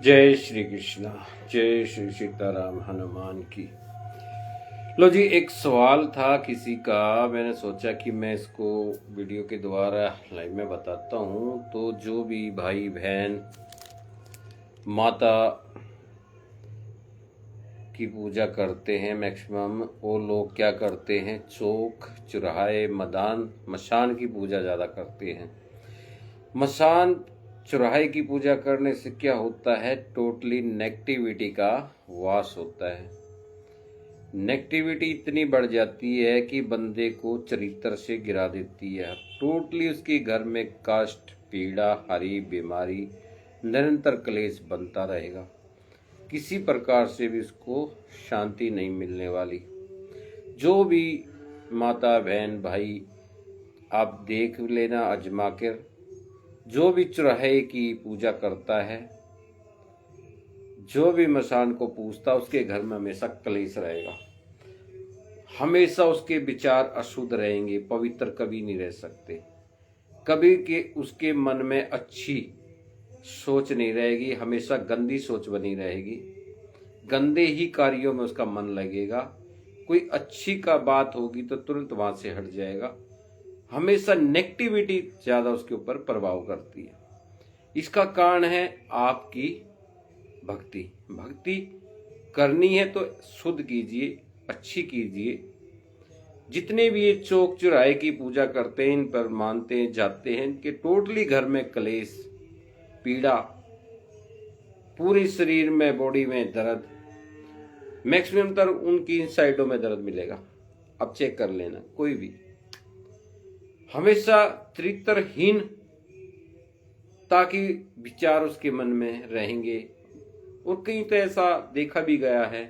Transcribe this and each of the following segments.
जय श्री कृष्णा। जय श्री सीताराम हनुमान की। लो जी, एक सवाल था किसी का, मैंने सोचा कि मैं इसको वीडियो के द्वारा लाइव में बताता हूँ। तो जो भी भाई बहन माता की पूजा करते हैं, मैक्सिमम वो लोग क्या करते हैं, चौक चौराहे मदान मशान की पूजा ज़्यादा करते हैं। मसान चौराहे की पूजा करने से क्या होता है, टोटली नेगेटिविटी का वास होता है। नेगेटिविटी इतनी बढ़ जाती है कि बंदे को चरित्र से गिरा देती है। टोटली उसके घर में कष्ट, पीड़ा, हरी बीमारी, निरंतर क्लेश बनता रहेगा। किसी प्रकार से भी उसको शांति नहीं मिलने वाली। जो भी माता बहन भाई आप देख लेना आजमा कर, जो भी चौराहे की पूजा करता है, जो भी मसान को पूजता, उसके घर में हमेशा कलेश रहेगा। हमेशा उसके विचार अशुद्ध रहेंगे, पवित्र कभी नहीं रह सकते। कभी के उसके मन में अच्छी सोच नहीं रहेगी, हमेशा गंदी सोच बनी रहेगी। गंदे ही कार्यों में उसका मन लगेगा। कोई अच्छी का बात होगी तो तुरंत वहां से हट जाएगा। हमेशा नेगेटिविटी ज्यादा उसके ऊपर प्रभाव करती है। इसका कारण है आपकी भक्ति। भक्ति करनी है तो शुद्ध कीजिए, अच्छी कीजिए। जितने भी ये चौक चौराहे की पूजा करते हैं, इन पर मानते हैं, जाते हैं कि टोटली घर में क्लेश, पीड़ा, पूरे शरीर में, बॉडी में दर्द, मैक्सिमम तर उनकी इन साइडों में दर्द मिलेगा। अब चेक कर लेना, कोई भी हमेशा चरित्रहीन ताकि विचार उसके मन में रहेंगे। और कहीं तो ऐसा देखा भी गया है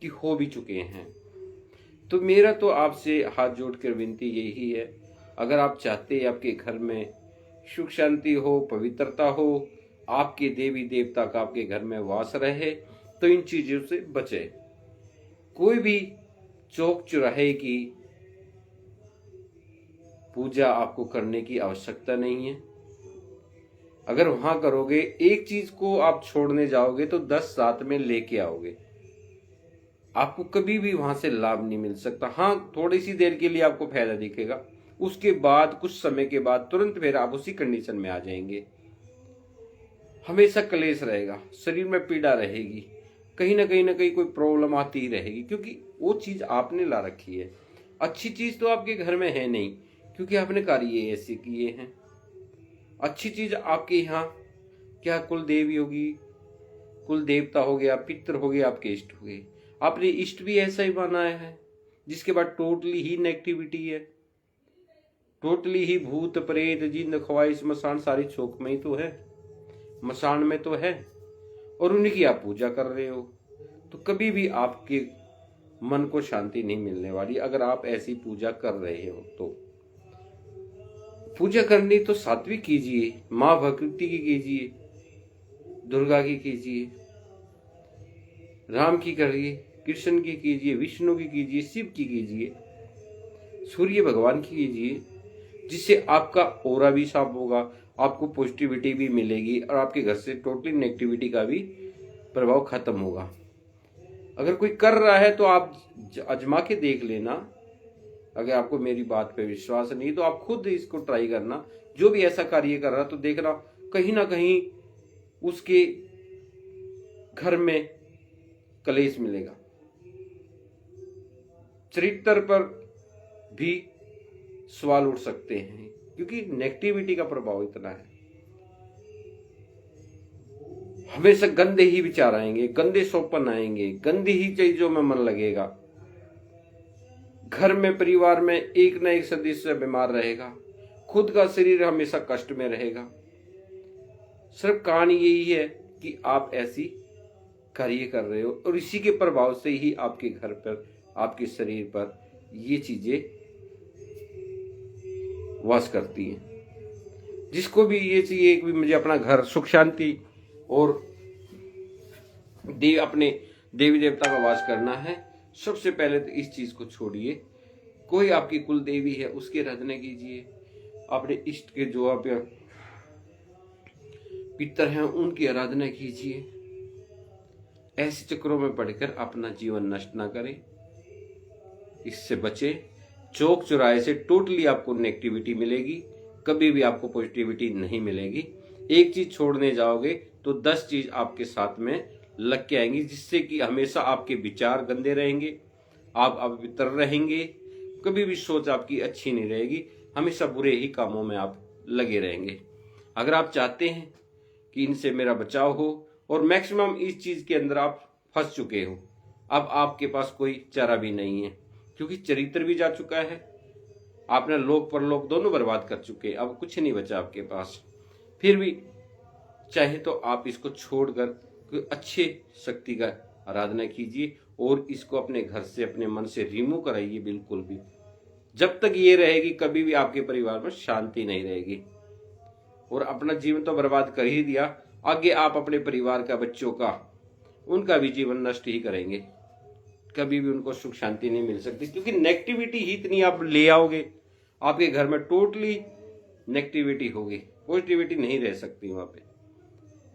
कि हो भी चुके हैं। तो मेरा तो आपसे हाथ जोड़कर विनती यही है, अगर आप चाहते हैं आपके घर में सुख शांति हो, पवित्रता हो, आपके देवी देवता का आपके घर में वास रहे, तो इन चीजों से बचे। कोई भी चौक चौराहे की पूजा आपको करने की आवश्यकता नहीं है। अगर वहां करोगे, एक चीज को आप छोड़ने जाओगे तो 10 साथ में लेके आओगे। आपको कभी भी वहां से लाभ नहीं मिल सकता। हाँ, थोड़ी सी देर के लिए आपको फायदा दिखेगा, उसके बाद कुछ समय के बाद तुरंत फिर आप उसी कंडीशन में आ जाएंगे। हमेशा क्लेश रहेगा, शरीर में पीड़ा रहेगी, कहीं ना कहीं कोई प्रॉब्लम आती ही रहेगी, क्योंकि वो चीज आपने ला रखी है। अच्छी चीज तो आपके घर में है नहीं, क्योंकि आपने कार्य ऐसे किए हैं। अच्छी चीज आपके यहाँ क्या कुल देवी होगी, कुल देवता हो गया, पितृ हो गया, आपके इष्ट हो गए। आपने इष्ट भी ऐसा ही बनाया है, जिसके बाद टोटली ही नेगेटिविटी है। टोटली ही भूत प्रेत जिन ख्वाहिश मसान सारी चौक में ही तो है, मसान में तो है, और उन्हीं की आप पूजा कर रहे हो। तो कभी भी आपके मन को शांति नहीं मिलने वाली अगर आप ऐसी पूजा कर रहे हो। तो पूजा करनी तो सात्विक कीजिए, माँ भगवती की कीजिए, दुर्गा की कीजिए, राम की करिए, कृष्ण की कीजिए, विष्णु की कीजिए, शिव की कीजिए, सूर्य भगवान की कीजिए, जिससे आपका ऑरा भी साफ होगा, आपको पॉजिटिविटी भी मिलेगी और आपके घर से टोटली नेगेटिविटी का भी प्रभाव खत्म होगा। अगर कोई कर रहा है तो आप आजमा के देख लेना। अगर आपको मेरी बात पे विश्वास नहीं तो आप खुद इसको ट्राई करना। जो भी ऐसा कार्य कर रहा तो देखना कहीं ना कहीं उसके घर में कलेश मिलेगा। चरित्र पर भी सवाल उठ सकते हैं, क्योंकि नेगेटिविटी का प्रभाव इतना है। हमेशा गंदे ही विचार आएंगे, गंदे सौपन आएंगे, गंदी ही चीजों में मन लगेगा। घर में, परिवार में एक ना एक सदस्य बीमार रहेगा, खुद का शरीर हमेशा कष्ट में रहेगा। सिर्फ कहानी यही है कि आप ऐसी कार्य कर रहे हो और इसी के प्रभाव से ही आपके घर पर, आपके शरीर पर ये चीजें वास करती हैं। जिसको भी ये चाहिए कि मुझे अपना घर सुख शांति और अपने देवी देवता का वास करना है, सबसे पहले तो इस चीज को छोड़िए। कोई आपकी कुल देवी है उसके आराधना कीजिए। अपने इष्ट के जो आप पितर हैं उनकी आराधना कीजिए। ऐसे चक्रों में पड़कर अपना जीवन नष्ट ना करें, इससे बचे। चौक चौराहे से टोटली आपको नेगेटिविटी मिलेगी, कभी भी आपको पॉजिटिविटी नहीं मिलेगी। एक चीज छोड़ने जाओगे तो 10 चीज आपके साथ में लग के आएंगी, जिससे कि हमेशा आपके विचार गंदे रहेंगे, आप अपवित्र रहेंगे, कभी भी सोच आपकी अच्छी नहीं रहेगी, हमेशा बुरे ही कामों में आप लगे रहेंगे। अगर आप चाहते हैं कि इनसे मेरा बचाव हो और मैक्सिमम इस चीज के अंदर आप फंस चुके हो, अब आपके पास कोई चारा भी नहीं है, क्योंकि चरित्र भी जा चुका है, आपने लोक परलोक दोनों बर्बाद कर चुके, अब कुछ नहीं बचा आपके पास। फिर भी चाहे तो आप इसको छोड़कर कोई अच्छे शक्ति का आराधना कीजिए और इसको अपने घर से, अपने मन से रिमूव कराइए बिल्कुल भी। जब तक ये रहेगी कभी भी आपके परिवार में शांति नहीं रहेगी। और अपना जीवन तो बर्बाद कर ही दिया, आगे आप अपने परिवार का, बच्चों का, उनका भी जीवन नष्ट ही करेंगे, कभी भी उनको सुख शांति नहीं मिल सकती, क्योंकि नेगेटिविटी ही इतनी आप ले आओगे, आपके घर में टोटली नेगेटिविटी होगी, पॉजिटिविटी नहीं रह सकती वहां पे।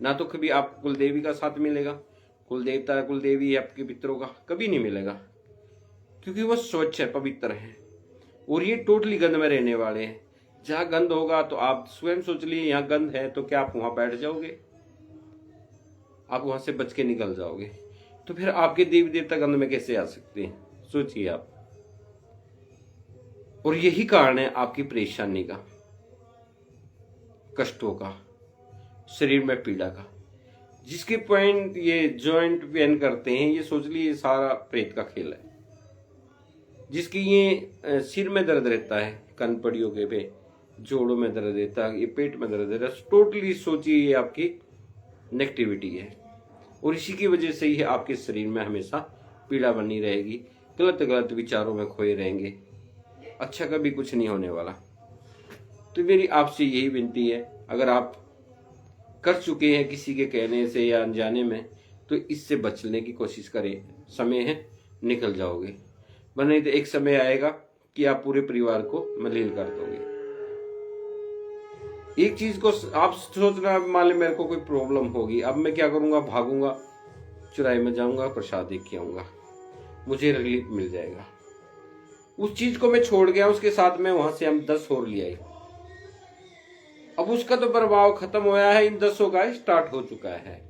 ना तो कभी आप कुलदेवी का साथ मिलेगा, कुल देवता कुल देवी है आपके पितरों का, कभी नहीं मिलेगा, क्योंकि वो स्वच्छ है, पवित्र है, और ये टोटली गंध में रहने वाले हैं। जहां गंध होगा तो आप स्वयं सोच लिए यहाँ गंध है, तो क्या आप वहां बैठ जाओगे? आप वहां से बच के निकल जाओगे, तो फिर आपके देवी देवता गंध में कैसे आ सकते हैं? सोचिए आप। और यही कारण है आपकी परेशानी का, कष्टों का, शरीर में पीड़ा का। जिसके पॉइंट ये जॉइंट पेन करते हैं, ये सोच लीजिए सारा प्रेत का खेल है। जिसकी ये सिर में दर्द रहता है, कनपड़ियों के पे, जोड़ों में दर्द रहता है, ये पेट में दर्द रहता है, टोटली सोचिए ये आपकी नेगेटिविटी है। और इसी की वजह से ही आपके शरीर में हमेशा पीड़ा बनी रहेगी, गलत गलत विचारों में खोए रहेंगे, अच्छा कभी कुछ नहीं होने वाला। तो मेरी आपसे यही विनती है, अगर आप कर चुके हैं किसी के कहने से या अनजाने में, तो इससे बचने की कोशिश करें। समय है, निकल जाओगे, वरना तो एक समय आएगा कि आप पूरे परिवार को मलिन कर दोगे। एक चीज को आप सोचना, मान लो मेरे को कोई प्रॉब्लम होगी, अब मैं क्या करूंगा? भागूंगा, चुराहे में जाऊंगा, प्रसाद देख के आऊंगा, मुझे रिलीफ मिल जाएगा। उस चीज को मैं छोड़ गया, उसके साथ में वहां से हम 10 और ले आए। अब उसका तो प्रभाव खत्म होया है, इन 10 का स्टार्ट हो चुका है।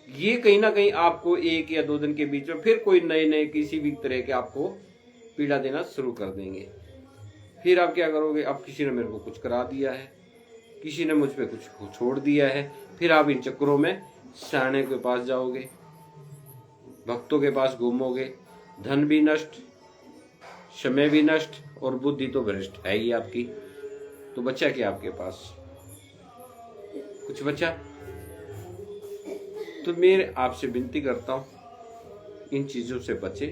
ये कहीं ना कहीं आपको 1 या 2 दिन के बीच में फिर कोई नए नए किसी भी तरह के आपको पीड़ा देना शुरू कर देंगे। फिर आप क्या करोगे? अब किसी ने मेरे को कुछ करा दिया है, किसी ने मुझ पे कुछ छोड़ दिया है, फिर आप इन चक्रों में सयाने के पास जाओगे, भक्तों के पास घूमोगे, धन भी नष्ट, समय भी नष्ट, और बुद्धि तो भ्रष्ट है ही आपकी। तो बचा क्या आपके पास? कुछ बचा? तो मैं आपसे विनती करता हूं, इन चीजों से बचे।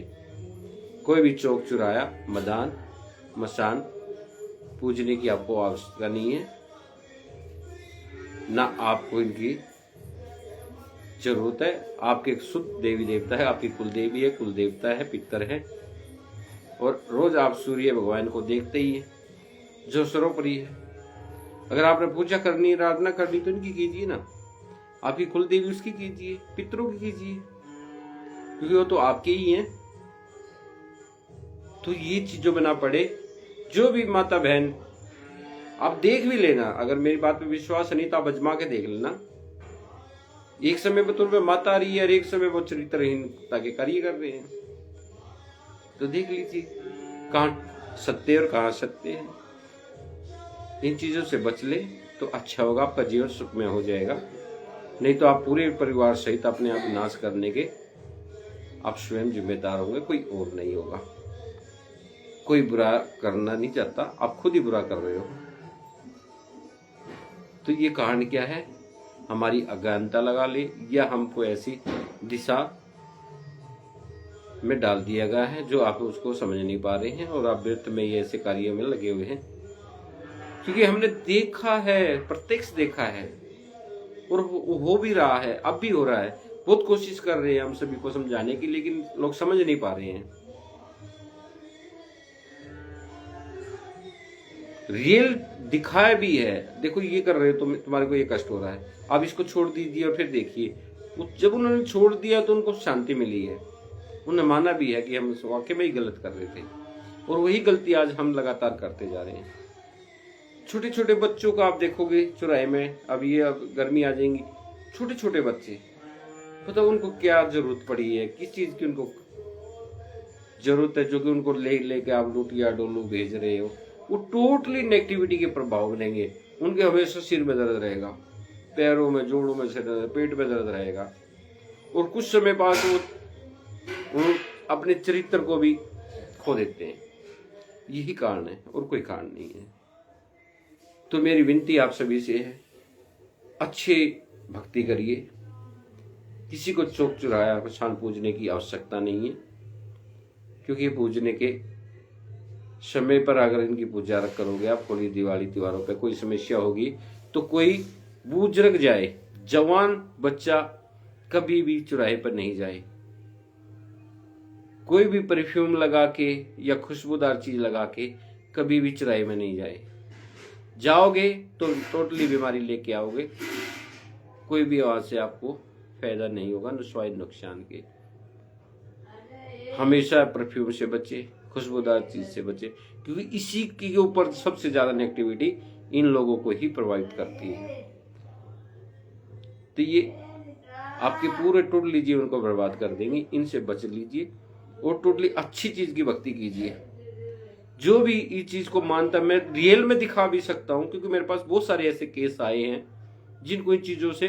कोई भी चौक चुराया, मैदान, मसान पूजने की आपको आवश्यकता नहीं है, ना आपको इनकी जरूरत है। आपके शुद्ध देवी देवता है, आपकी कुल देवी है, कुल देवता है, पितर है, और रोज आप सूर्य भगवान को देखते ही है, जो सर्वोपरि है। अगर आपने पूजा करनी, आराधना करनी, तो इनकी कीजिए ना, आपकी कुल देवी उसकी कीजिए, पितरों की कीजिए, क्योंकि वो तो आपके ही हैं। तो ये चीजों में ना पड़े। जो भी माता बहन, आप देख भी लेना, अगर मेरी बात पे विश्वास नहीं तो आप अजमा के देख लेना। एक समय पर तुम पे माता आ रही है और एक समय वो चरित्रहीनता के कार्य कर रहे हैं, तो देख लीजिए कहाँ सत्य और कहाँ सत्य है। इन चीजों से बच ले तो अच्छा होगा, आपका जीवन सुखमय हो जाएगा। नहीं तो आप पूरे परिवार सहित अपने आप नाश करने के आप स्वयं जिम्मेदार होंगे, कोई और नहीं होगा। कोई बुरा करना नहीं चाहता, आप खुद ही बुरा कर रहे हो। तो ये कारण क्या है? हमारी अज्ञानता लगा ले, या हमको ऐसी दिशा में डाल दिया गया है जो आप उसको समझ नहीं पा रहे हैं, और आप व्यर्थ में ये ऐसे कार्य में लगे हुए हैं। क्योंकि हमने देखा है, प्रत्यक्ष देखा है, और हो भी रहा है, अब भी हो रहा है। बहुत कोशिश कर रहे हैं हम सभी को समझाने की, लेकिन लोग समझ नहीं पा रहे हैं। रियल दिखाया भी है, देखो ये कर रहे हो तुम, तुम्हारे को ये कष्ट हो रहा है, आप इसको छोड़ दीजिए और फिर देखिए। जब उन्होंने छोड़ दिया तो उनको शांति मिली है, उन्होंने माना भी है कि हम वाकई में ही गलत कर रहे थे, और वही गलती आज हम लगातार करते जा रहे हैं। छोटे छोटे बच्चों को आप देखोगे चौराहे में, अब गर्मी आ जाएंगी, छोटे छोटे बच्चे, पता उनको क्या जरूरत पड़ी है, किस चीज की उनको जरूरत है, जो कि उनको लेके आप लुटिया डोलू भेज रहे हो। वो टोटली नेगेटिविटी के प्रभाव बनेंगे, उनके हमेशा सिर में दर्द रहेगा, पैरों में, जोड़ों में सिर दर्द, पेट में दर्द रहेगा, और कुछ समय बाद वो अपने चरित्र को भी खो देते हैं। यही कारण है और कोई कारण नहीं है। तो मेरी विनती आप सभी से है, अच्छे भक्ति करिए, किसी को चौक चुराया पछान पूजने की आवश्यकता नहीं है, क्योंकि पूजने के समय पर अगर इनकी पूजा करोगे आप, होली दिवाली त्योहारों पे कोई समस्या होगी तो कोई बुजुर्ग जाए, जवान बच्चा कभी भी चौराहे पर नहीं जाए, कोई भी परफ्यूम लगा के या खुशबूदार चीज लगा के कभी भी चौराहे में नहीं जाए। जाओगे तो टोटली बीमारी लेके आओगे, कोई भी आवाज से आपको फायदा नहीं होगा, नुकसान नुकसान के। हमेशा परफ्यूम से बचे, खुशबूदार चीज से बचे, क्योंकि इसी के ऊपर सबसे ज्यादा नेगेटिविटी इन लोगों को ही प्रभावित करती है। तो ये आपके पूरे टोटली जीवन को बर्बाद कर देंगे, इनसे बच लीजिए और टोटली अच्छी चीज की भक्ति कीजिए। जो भी इस चीज को मानता, मैं रियल में दिखा भी सकता हूं, क्योंकि मेरे पास बहुत सारे ऐसे केस आए हैं जिनको इन चीजों से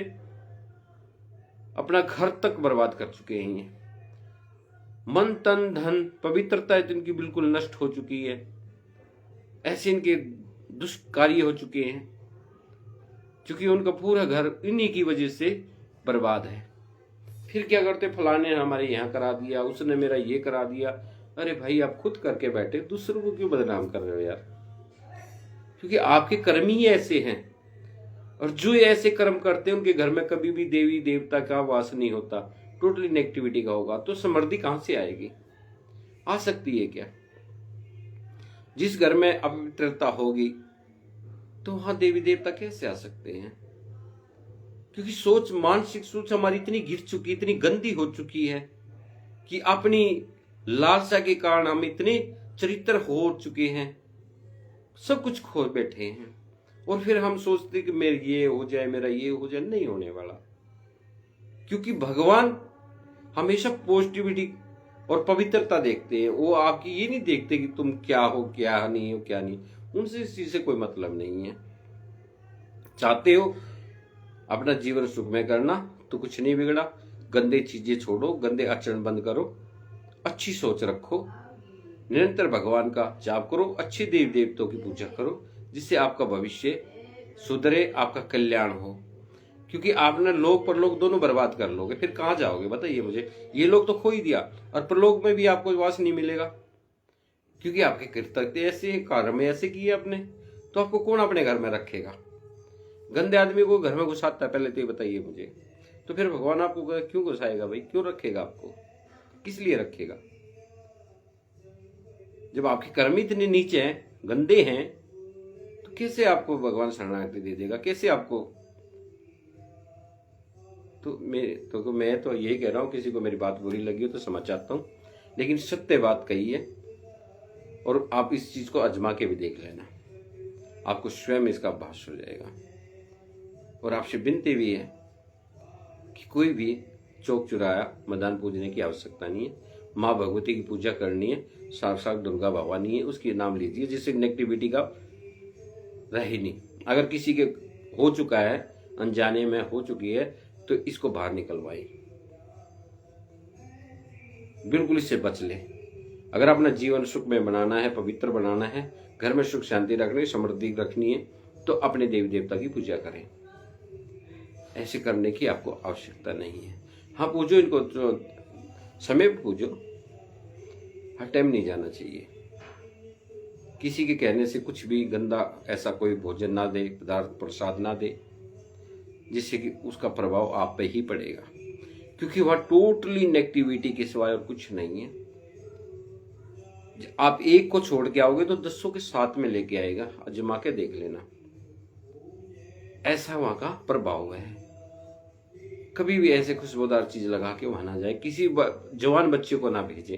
अपना घर तक बर्बाद कर चुके हैं। मन तन धन पवित्रता इनकी बिल्कुल नष्ट हो चुकी है, ऐसे इनके दुष्कार्य हो चुके हैं, क्योंकि उनका पूरा घर इन्हीं की वजह से बर्बाद है। फिर क्या करते, फलाने हमारे यहाँ करा दिया, उसने मेरा ये करा दिया। अरे भाई, आप खुद करके बैठे, दूसरों को क्यों बदनाम कर रहे हो यार? क्योंकि आपके कर्म ही ऐसे हैं, और जो ऐसे कर्म करते हैं उनके घर में कभी भी देवी देवता का वास नहीं होता, टोटली नेगेटिविटी का होगा। तो समृद्धि कहां से आएगी? आ सकती है क्या? जिस घर में अपवित्रता होगी तो वहां देवी देवता कैसे आ सकते हैं? क्योंकि सोच, मानसिक सोच हमारी इतनी गिर चुकी, इतनी गंदी हो चुकी है कि अपनी लालसा के कारण हम इतने चरित्र हो चुके हैं, सब कुछ खो बैठे हैं, और फिर हम सोचते कि मेरा ये हो जाए, मेरा ये हो जाए। नहीं होने वाला, क्योंकि भगवान हमेशा पॉजिटिविटी और पवित्रता देखते हैं। वो आपकी ये नहीं देखते कि तुम क्या हो, क्या नहीं हो, क्या नहीं। उनसे इस चीज से कोई मतलब नहीं है। चाहते हो अपना जीवन सुखमय करना तो कुछ नहीं बिगड़ा, गंदे चीजें छोड़ो, गंदे आचरण बंद करो, अच्छी सोच रखो, निरंतर भगवान का जाप करो, अच्छे देव देवताओं की पूजा करो, जिससे आपका भविष्य सुधरे, आपका कल्याण हो। क्योंकि आपने लोक परलोक दोनों बर्बाद कर लोगे, फिर कहां जाओगे बताइए मुझे? ये लोग तो खो ही दिया, और परलोक में भी आपको वास नहीं मिलेगा, क्योंकि आपके कृतज्ञ ऐसे कर्म ऐसे किए आपने, तो आपको कौन अपने घर में रखेगा? गंदे आदमी को घर में घुसाता है, पहले तो ये बताइए मुझे। तो फिर भगवान आपको क्यों घुसाएगा भाई? क्यों रखेगा आपको? किस लिए रखेगा? जब आपके कर्म इतने नीचे हैं, गंदे हैं, तो कैसे आपको भगवान शरणागति दे देगा? कैसे आपको? तो मैं तो यही कह रहा हूं, किसी को मेरी बात बुरी लगी हो तो समझ जाता हूं, लेकिन सत्य बात कही है, और आप इस चीज को आजमा के भी देख लेना, आपको स्वयं इसका आभास हो जाएगा। और आपसे विनती भी है कि कोई भी चौक चुराया मैदान पूजने की आवश्यकता नहीं है। माँ भगवती की पूजा करनी है, साक्षात दुर्गा भवानी है, उसकी नाम लीजिए, जिससे नेगेटिविटी का रहे नहीं। अगर किसी के हो चुका है, अनजाने में हो चुकी है, तो इसको बाहर निकलवाइए, बिल्कुल इससे बच ले। अगर अपना जीवन सुख में बनाना है, पवित्र बनाना है, घर में सुख शांति रखनी, समृद्धि रखनी है, तो अपने देवी देवता की पूजा करें। ऐसे करने की आपको आवश्यकता नहीं है। हाँ, पूजो इनको, तो समय पर पूजो, हर टाइम नहीं जाना चाहिए। किसी के कहने से कुछ भी गंदा ऐसा कोई भोजन ना दे, पदार्थ प्रसाद ना दे, जिससे कि उसका प्रभाव आप पे ही पड़ेगा, क्योंकि वह टोटली नेगेटिविटी के सिवाय और कुछ नहीं है। आप एक को छोड़ के आओगे तो 10 के साथ में लेके आएगा, आजमा के देख लेना। ऐसा वहां का प्रभाव है। कभी भी ऐसे खुशबूदार चीज लगा के वहां ना जाए, किसी जवान बच्चे को ना भेजे,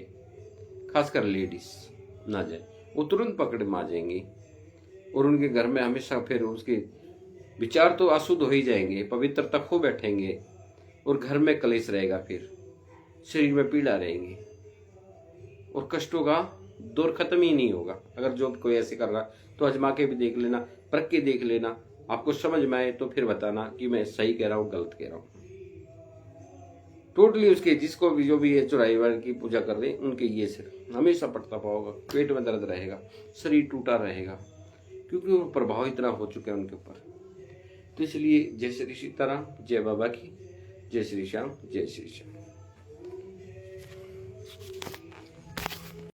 खासकर लेडीज ना जाए, वो तुरंत पकड़ में आ जाएंगी और उनके घर में हमेशा फिर उसके विचार तो अशुद्ध हो ही जाएंगे, पवित्रता खो बैठेंगे और घर में कलेश रहेगा, फिर शरीर में पीड़ा रहेंगी और कष्टों का दौर खत्म ही नहीं होगा। अगर जो कोई ऐसे कर रहा तो आजमा के भी देख लेना, परख के देख लेना, आपको समझ में आए तो फिर बताना कि मैं सही कह रहा हूँ गलत कह रहा हूँ। टोटली उसके जिसको भी जो भी ये चौराहे वाले की पूजा कर रहे हैं उनके ये सिर हमेशा पटता होगा, पेट में दर्द रहेगा, शरीर टूटा रहेगा, क्योंकि वो प्रभाव इतना हो चुका है उनके ऊपर। तो इसलिए जय श्री सीताराम, जय बाबा की, जय श्री श्याम, जय श्री श्याम।